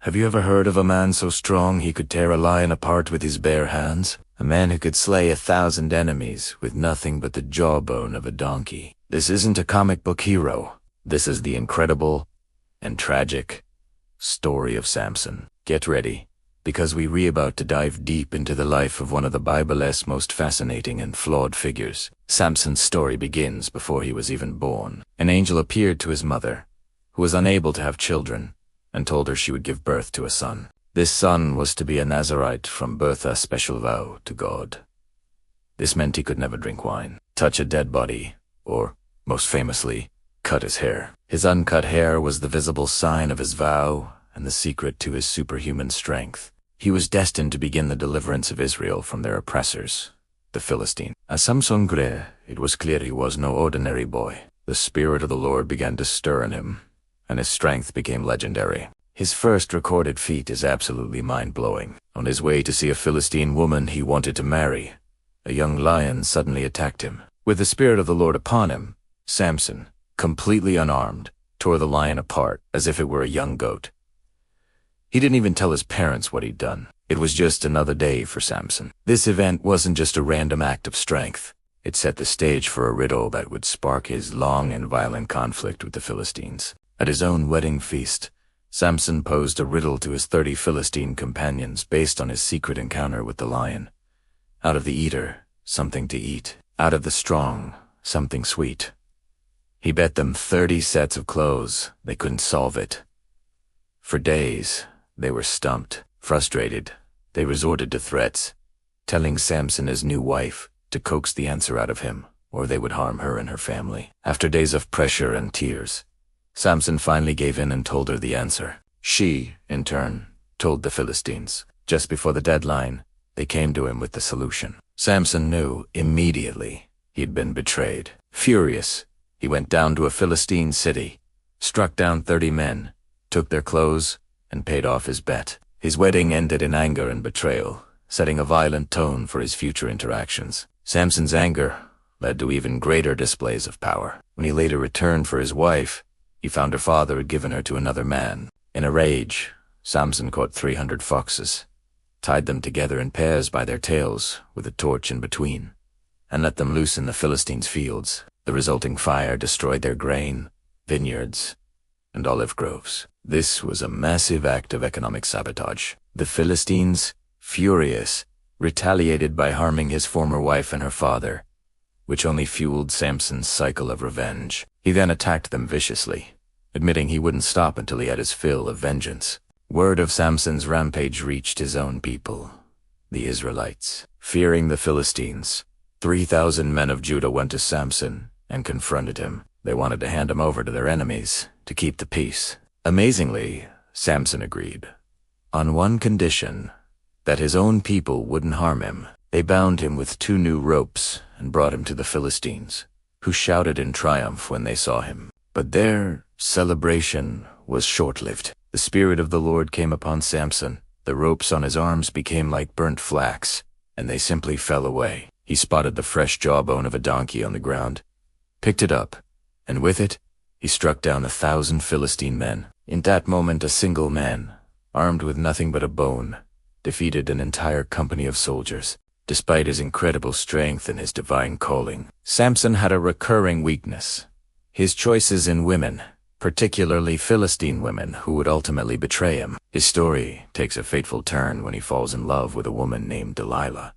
Have you ever heard of a man so strong he could tear a lion apart with his bare hands? A man who could slay 1,000 enemies with nothing but the jawbone of a donkey. This isn't a comic book hero. This is the incredible and tragic story of Samson. Get ready, because we're about to dive deep into the life of one of the Bible's most fascinating and flawed figures. Samson's story begins before he was even born. An angel appeared to his mother, who was unable to have children, and told her she would give birth to a son. This son was to be a Nazarite from birth, a special vow to God. This meant he could never drink wine, touch a dead body, or, most famously, cut his hair. His uncut hair was the visible sign of his vow and the secret to his superhuman strength. He was destined to begin the deliverance of Israel from their oppressors, the Philistines. As Samson grew, it was clear he was no ordinary boy. The Spirit of the Lord began to stir in him, and his strength became legendary. His first recorded feat is absolutely mind-blowing. On his way to see a Philistine woman he wanted to marry, a young lion suddenly attacked him. With the Spirit of the Lord upon him, Samson, completely unarmed, tore the lion apart as if it were a young goat. He didn't even tell his parents what he'd done. It was just another day for Samson. This event wasn't just a random act of strength. It set the stage for a riddle that would spark his long and violent conflict with the Philistines. At his own wedding feast, Samson posed a riddle to his 30 Philistine companions based on his secret encounter with the lion. Out of the eater, something to eat. Out of the strong, something sweet. He bet them 30 sets of clothes. They couldn't solve it. For days, they were stumped. Frustrated, they resorted to threats, telling Samson his new wife to coax the answer out of him, or they would harm her and her family. After days of pressure and tears, Samson finally gave in and told her the answer. She, in turn, told the Philistines. Just before the deadline, they came to him with the solution. Samson knew immediately he'd been betrayed. Furious, he went down to a Philistine city, struck down 30 men, took their clothes, and paid off his bet. His wedding ended in anger and betrayal, setting a violent tone for his future interactions. Samson's anger led to even greater displays of power. When he later returned for his wife, he found her father had given her to another man. In a rage, Samson caught 300 foxes, tied them together in pairs by their tails with a torch in between, and let them loose in the Philistines' fields. The resulting fire destroyed their grain, vineyards, and olive groves. This was a massive act of economic sabotage. The Philistines, furious, retaliated by harming his former wife and her father, which only fueled Samson's cycle of revenge. He then attacked them viciously, admitting he wouldn't stop until he had his fill of vengeance. Word of Samson's rampage reached his own people, the Israelites. Fearing the Philistines, 3,000 men of Judah went to Samson and confronted him. They wanted to hand him over to their enemies to keep the peace. Amazingly, Samson agreed, on one condition, that his own people wouldn't harm him. They bound him with 2 new ropes and brought him to the Philistines, who shouted in triumph when they saw him. But their celebration was short-lived. The Spirit of the Lord came upon Samson. The ropes on his arms became like burnt flax, and they simply fell away. He spotted the fresh jawbone of a donkey on the ground, picked it up, and with it, he struck down 1,000 Philistine men. In that moment, a single man, armed with nothing but a bone, defeated an entire company of soldiers. Despite his incredible strength and his divine calling, Samson had a recurring weakness: his choices in women, particularly Philistine women who would ultimately betray him. His story takes a fateful turn when he falls in love with a woman named Delilah.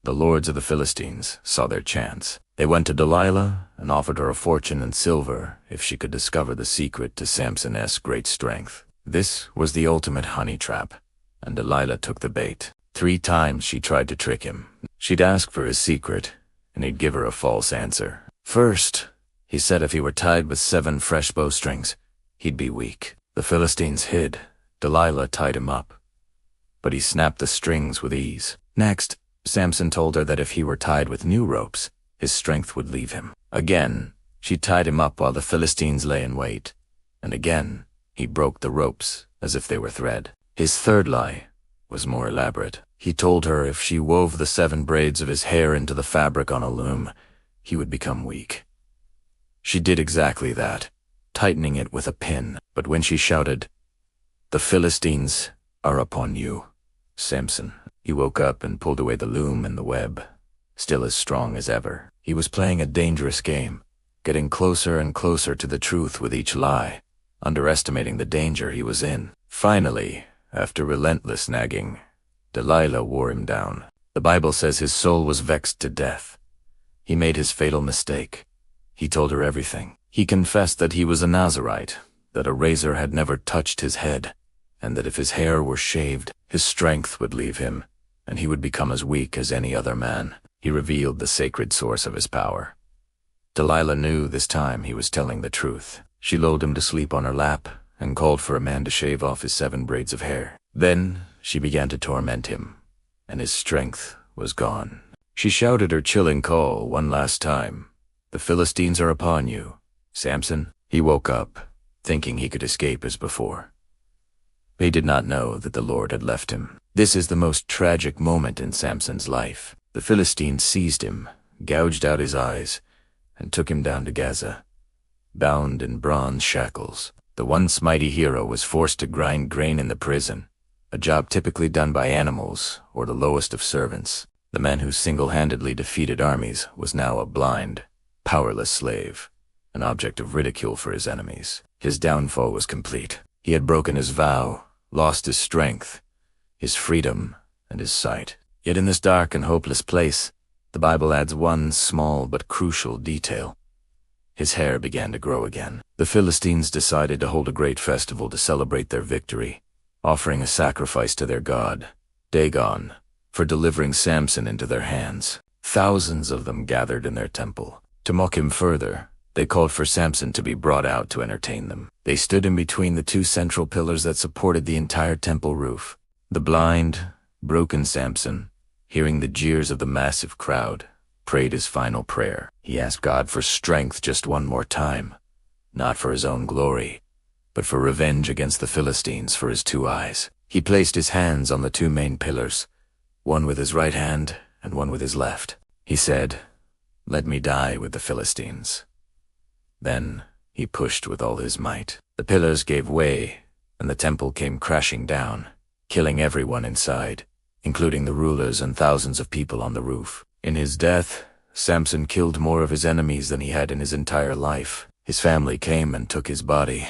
The lords of the Philistines saw their chance. They went to Delilah and offered her a fortune in silver if she could discover the secret to Samson's great strength. This was the ultimate honey trap, and Delilah took the bait. 3 times she tried to trick him. She'd ask for his secret, and he'd give her a false answer. First, he said if he were tied with 7 fresh bowstrings, he'd be weak. The Philistines hid. Delilah tied him up, but he snapped the strings with ease. Next, Samson told her that if he were tied with new ropes, his strength would leave him. Again, she tied him up while the Philistines lay in wait, and again, he broke the ropes as if they were thread. His third lie was more elaborate. He told her if she wove the 7 braids of his hair into the fabric on a loom, he would become weak. She did exactly that, tightening it with a pin, but when she shouted, "The Philistines are upon you, Samson." He woke up and pulled away the loom and the web, still as strong as ever. He was playing a dangerous game, getting closer and closer to the truth with each lie, underestimating the danger he was in. Finally, after relentless nagging, Delilah wore him down. The Bible says his soul was vexed to death. He made his fatal mistake. He told her everything. He confessed that he was a Nazirite, that a razor had never touched his head, and that if his hair were shaved, his strength would leave him, and he would become as weak as any other man. He revealed the sacred source of his power. Delilah knew this time he was telling the truth. She lulled him to sleep on her lap and called for a man to shave off his 7 braids of hair. Then she began to torment him, and his strength was gone. She shouted her chilling call one last time. "The Philistines are upon you, Samson." He woke up, thinking he could escape as before. He did not know that the Lord had left him. This is the most tragic moment in Samson's life. The Philistines seized him, gouged out his eyes, and took him down to Gaza, bound in bronze shackles. The once mighty hero was forced to grind grain in the prison, a job typically done by animals or the lowest of servants. The man who single-handedly defeated armies was now a blind, powerless slave, an object of ridicule for his enemies. His downfall was complete. He had broken his vow, lost his strength, his freedom, and his sight. Yet in this dark and hopeless place, the Bible adds one small but crucial detail. His hair began to grow again. The Philistines decided to hold a great festival to celebrate their victory, offering a sacrifice to their god, Dagon, for delivering Samson into their hands. Thousands of them gathered in their temple. To mock him further, they called for Samson to be brought out to entertain them. They stood in between the 2 central pillars that supported the entire temple roof. The blind, broken Samson, hearing the jeers of the massive crowd, prayed his final prayer. He asked God for strength just one more time, not for his own glory, but for revenge against the Philistines for his 2 eyes. He placed his hands on the 2 main pillars, one with his right hand and one with his left. He said, "Let me die with the Philistines." Then he pushed with all his might. The pillars gave way, and the temple came crashing down, killing everyone inside, including the rulers and thousands of people on the roof. In his death, Samson killed more of his enemies than he had in his entire life. His family came and took his body,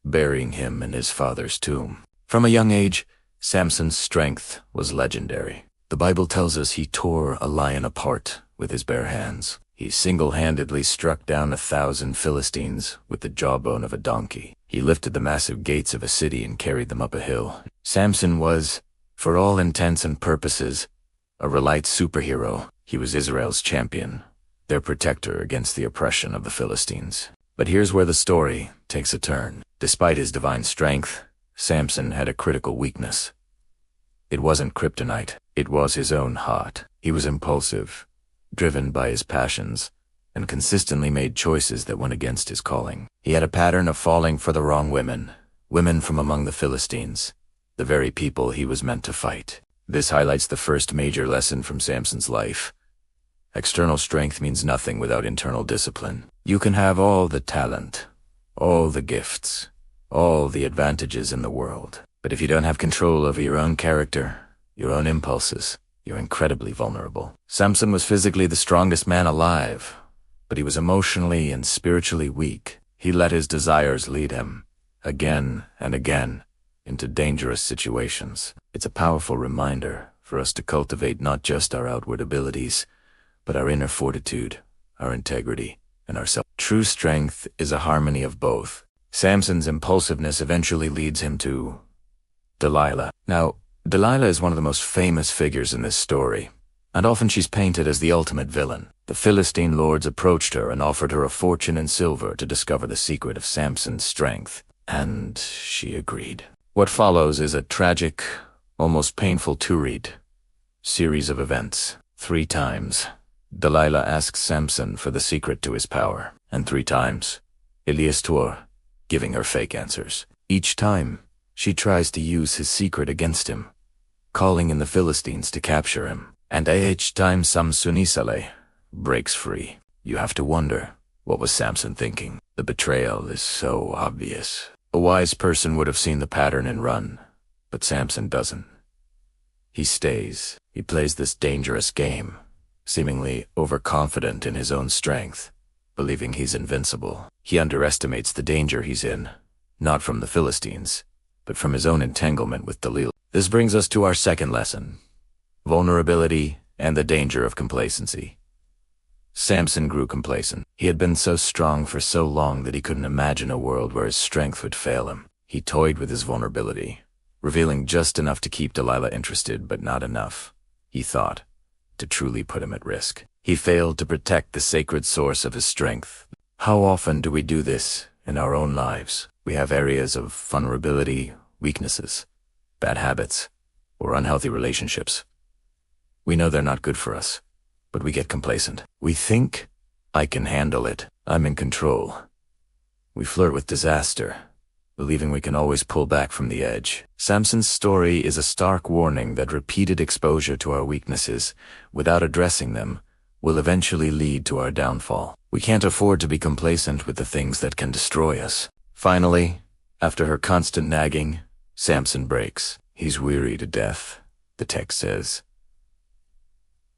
burying him in his father's tomb. From a young age, Samson's strength was legendary. The Bible tells us he tore a lion apart with his bare hands. He single-handedly struck down 1,000 Philistines with the jawbone of a donkey. He lifted the massive gates of a city and carried them up a hill. Samson was, for all intents and purposes, a Relite superhero. He was Israel's champion, their protector against the oppression of the Philistines. But here's where the story takes a turn. Despite his divine strength, Samson had a critical weakness. It wasn't kryptonite, it was his own heart. He was impulsive, driven by his passions, and consistently made choices that went against his calling. He had a pattern of falling for the wrong women from among the Philistines, the very people he was meant to fight. This highlights the first major lesson from Samson's life. External strength means nothing without internal discipline. You can have all the talent, all the gifts, all the advantages in the world, but if you don't have control over your own character, your own impulses, you're incredibly vulnerable. Samson was physically the strongest man alive, but he was emotionally and spiritually weak. He let his desires lead him, again and again, into dangerous situations. It's a powerful reminder for us to cultivate not just our outward abilities, but our inner fortitude, our integrity, and our self. True strength is a harmony of both. Samson's impulsiveness eventually leads him to Delilah. Now, Delilah is one of the most famous figures in this story, and often she's painted as the ultimate villain. The Philistine lords approached her and offered her a fortune in silver to discover the secret of Samson's strength, and she agreed. What follows is a tragic, almost painful to-read series of events. 3 times, Delilah asks Samson for the secret to his power, and 3 times, Elias Tor, giving her fake answers. Each time, she tries to use his secret against him, calling in the Philistines to capture him. And each time Samsonisale breaks free. You have to wonder, what was Samson thinking? The betrayal is so obvious. A wise person would have seen the pattern and run, but Samson doesn't. He stays. He plays this dangerous game, seemingly overconfident in his own strength, believing he's invincible. He underestimates the danger he's in, not from the Philistines, but from his own entanglement with Delilah. This brings us to our second lesson: vulnerability and the danger of complacency. Samson grew complacent. He had been so strong for so long that he couldn't imagine a world where his strength would fail him. He toyed with his vulnerability, revealing just enough to keep Delilah interested, but not enough, he thought, to truly put him at risk. He failed to protect the sacred source of his strength. How often do we do this in our own lives? We have areas of vulnerability, weaknesses, bad habits, or unhealthy relationships. We know they're not good for us, but we get complacent. We think, I can handle it. I'm in control. We flirt with disaster, believing we can always pull back from the edge. Samson's story is a stark warning that repeated exposure to our weaknesses, without addressing them, will eventually lead to our downfall. We can't afford to be complacent with the things that can destroy us. Finally, after her constant nagging, Samson breaks. He's weary to death, the text says.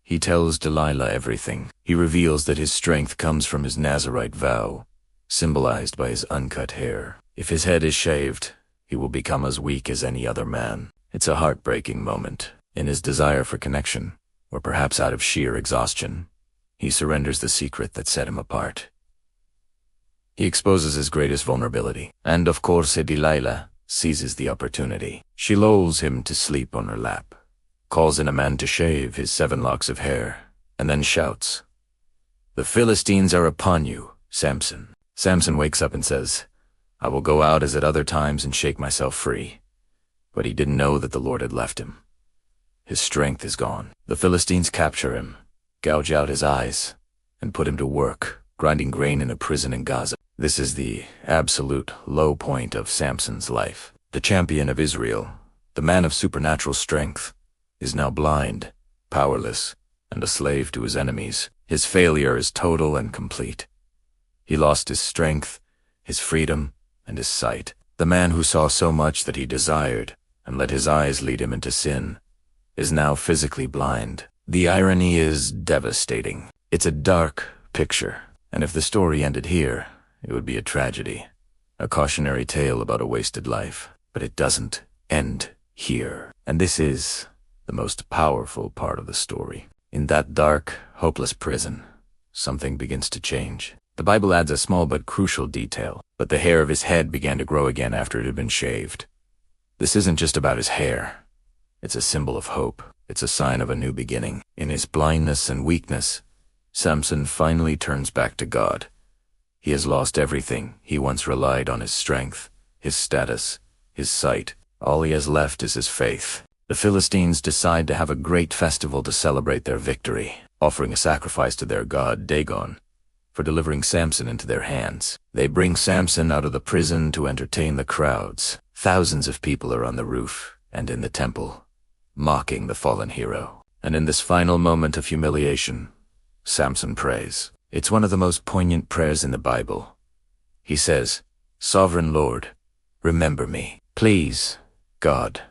He tells Delilah everything. He reveals that his strength comes from his Nazirite vow, symbolized by his uncut hair. If his head is shaved, he will become as weak as any other man. It's a heartbreaking moment. In his desire for connection, or perhaps out of sheer exhaustion, he surrenders the secret that set him apart. He exposes his greatest vulnerability, and of course Delilah seizes the opportunity. She lulls him to sleep on her lap, calls in a man to shave his 7 locks of hair, and then shouts, "The Philistines are upon you, Samson." Samson wakes up and says, "I will go out as at other times and shake myself free." But he didn't know that the Lord had left him. His strength is gone. The Philistines capture him, gouge out his eyes, and put him to work, grinding grain in a prison in Gaza. This is the absolute low point of Samson's life. The champion of Israel, the man of supernatural strength, is now blind, powerless, and a slave to his enemies. His failure is total and complete. He lost his strength, his freedom, and his sight. The man who saw so much that he desired and let his eyes lead him into sin is now physically blind. The irony is devastating. It's a dark picture, and if the story ended here, it would be a tragedy, a cautionary tale about a wasted life. But it doesn't end here, and this is the most powerful part of the story. In that dark, hopeless prison, something begins to change. The Bible adds a small but crucial detail, but the hair of his head began to grow again after it had been shaved. This isn't just about his hair. It's a symbol of hope. It's a sign of a new beginning. In his blindness and weakness, Samson finally turns back to God. He has lost everything. He once relied on his strength, his status, his sight. All he has left is his faith. The Philistines decide to have a great festival to celebrate their victory, offering a sacrifice to their god Dagon for delivering Samson into their hands. They bring Samson out of the prison to entertain the crowds. Thousands of people are on the roof and in the temple, mocking the fallen hero. And in this final moment of humiliation, Samson prays. It's one of the most poignant prayers in the Bible. He says, "Sovereign Lord, remember me. Please, God,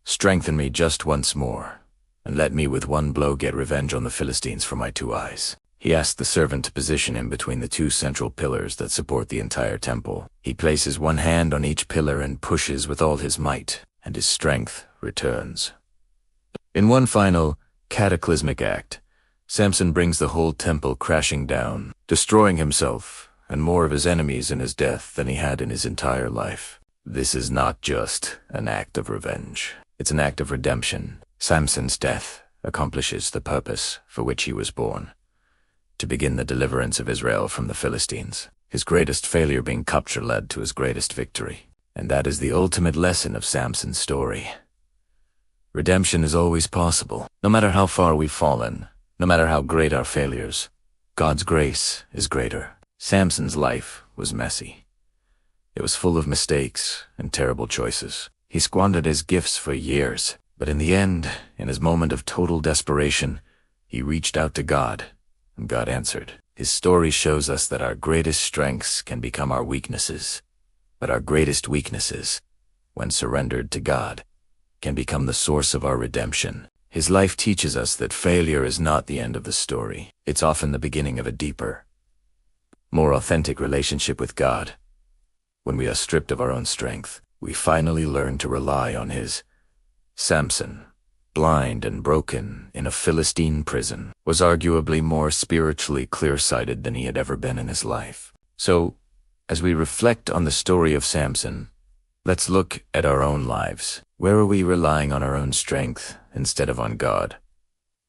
strengthen me just once more, and let me with one blow get revenge on the Philistines for my 2 eyes." He asked the servant to position him between the 2 central pillars that support the entire temple. He places one hand on each pillar and pushes with all his might, and his strength returns. In one final, cataclysmic act, Samson brings the whole temple crashing down, destroying himself and more of his enemies in his death than he had in his entire life. This is not just an act of revenge. It's an act of redemption. Samson's death accomplishes the purpose for which he was born, to begin the deliverance of Israel from the Philistines. His greatest failure being capture led to his greatest victory. And that is the ultimate lesson of Samson's story. Redemption is always possible. No matter how far we've fallen, no matter how great our failures, God's grace is greater. Samson's life was messy. It was full of mistakes and terrible choices. He squandered his gifts for years, but in the end, in his moment of total desperation, he reached out to God, and God answered. His story shows us that our greatest strengths can become our weaknesses, But our greatest weaknesses, when surrendered to God, can become the source of our redemption. His life teaches us that failure is not the end of the story. It's often the beginning of a deeper, more authentic relationship with God. When we are stripped of our own strength, we finally learn to rely on His. Samson, blind and broken in a Philistine prison, was arguably more spiritually clear-sighted than he had ever been in his life. So, as we reflect on the story of Samson, let's look at our own lives. Where are we relying on our own strength instead of on God?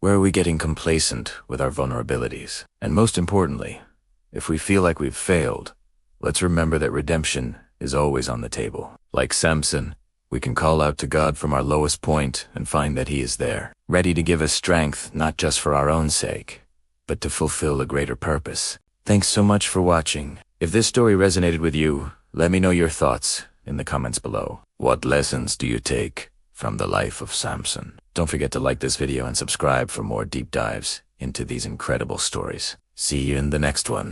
Where are we getting complacent with our vulnerabilities? And most importantly, if we feel like we've failed, let's remember that redemption is always on the table. Like Samson, we can call out to God from our lowest point and find that He is there, ready to give us strength not just for our own sake, but to fulfill a greater purpose. Thanks so much for watching. If this story resonated with you, let me know your thoughts in the comments below. What lessons do you take from the life of Samson? Don't forget to like this video and subscribe for more deep dives into these incredible stories. See you in the next one.